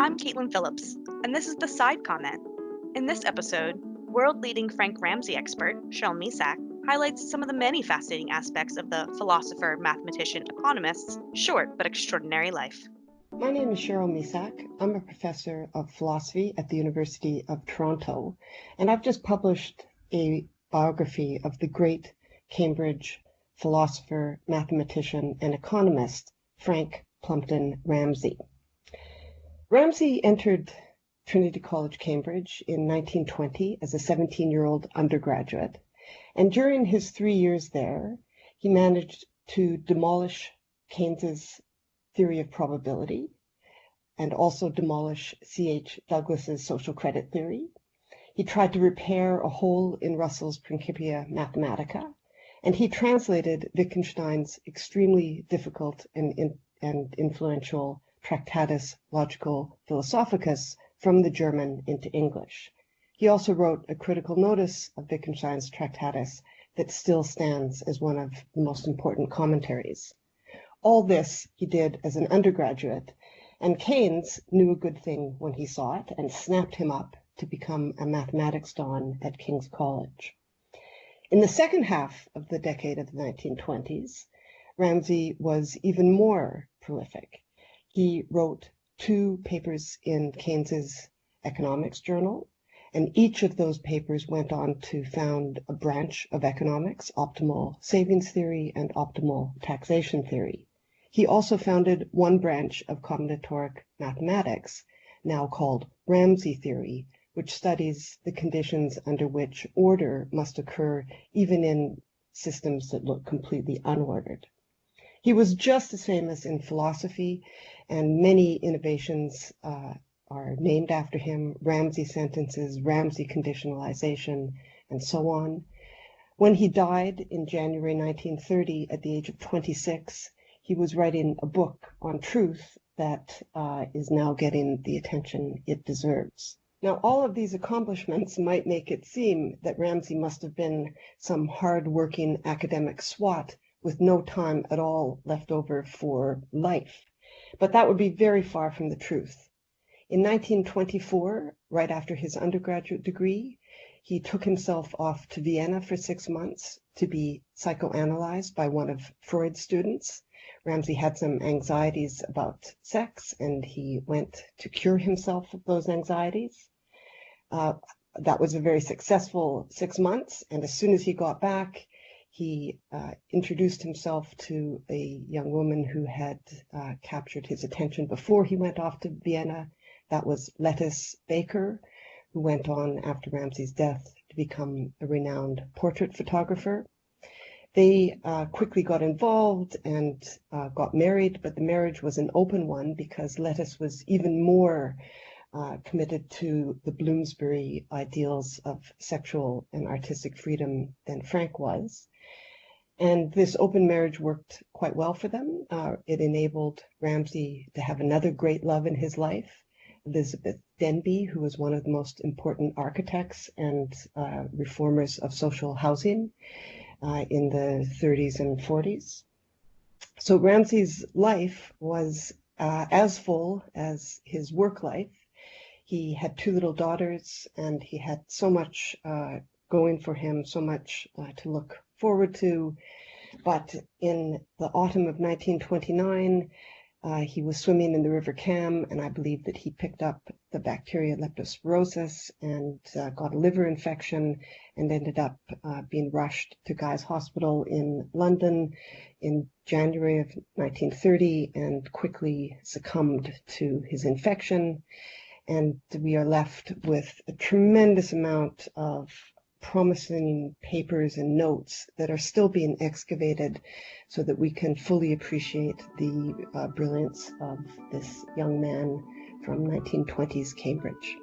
I'm Caitlin Phillips, and this is The Side Comment. In this episode, world-leading Frank Ramsey expert, Cheryl Misak, highlights some of the many fascinating aspects of the philosopher-mathematician-economist's short but extraordinary life. My name is Cheryl Misak. I'm a professor of philosophy at the University of Toronto, and I've just published a biography of the great Cambridge philosopher, mathematician, and economist, Frank Ramsey. Ramsey entered Trinity College Cambridge in 1920 as a 17-year-old undergraduate, and during his 3 years there, he managed to demolish Keynes's theory of probability and also demolish C.H. Douglas's social credit theory. He tried to repair a hole in Russell's Principia Mathematica, and he translated Wittgenstein's extremely difficult and influential Tractatus Logico Philosophicus from the German into English. He also wrote a critical notice of Wittgenstein's Tractatus that still stands as one of the most important commentaries. All this he did as an undergraduate, and Keynes knew a good thing when he saw it and snapped him up to become a mathematics don at King's College. In the second half of the decade of the 1920s, Ramsey was even more prolific. He wrote 2 papers in Keynes's economics journal, and each of those papers went on to found a branch of economics, optimal savings theory and optimal taxation theory. He also founded one branch of combinatoric mathematics, now called Ramsey theory, which studies the conditions under which order must occur even in systems that look completely unordered. He was just as famous in philosophy, and many innovations are named after him: Ramsey sentences, Ramsey conditionalization, and so on. When he died in January 1930 at the age of 26, he was writing a book on truth that is now getting the attention it deserves. Now, all of these accomplishments might make it seem that Ramsey must have been some hard-working academic swot with no time at all left over for life, but that would be very far from the truth. In 1924, right after his undergraduate degree, he took himself off to Vienna for 6 months to be psychoanalyzed by one of Freud's students. Ramsey had some anxieties about sex, and he went to cure himself of those anxieties. That was a very successful 6 months, and as soon as he got back, he introduced himself to a young woman who had captured his attention before he went off to Vienna. That was Lettice Baker, who went on after Ramsey's death to become a renowned portrait photographer. They quickly got involved and got married, but the marriage was an open one because Lettice was even more committed to the Bloomsbury ideals of sexual and artistic freedom than Frank was. And this open marriage worked quite well for them. It enabled Ramsey to have another great love in his life, Elizabeth Denby, who was one of the most important architects and reformers of social housing in the 30s and 40s. So Ramsey's life was as full as his work life. He had 2 little daughters, and he had so much going for him, so much to look forward to. But in the autumn of 1929, he was swimming in the River Cam, and I believe that he picked up the bacteria leptospirosis and got a liver infection and ended up being rushed to Guy's Hospital in London in January of 1930 and quickly succumbed to his infection. And we are left with a tremendous amount of promising papers and notes that are still being excavated so that we can fully appreciate the brilliance of this young man from 1920s Cambridge.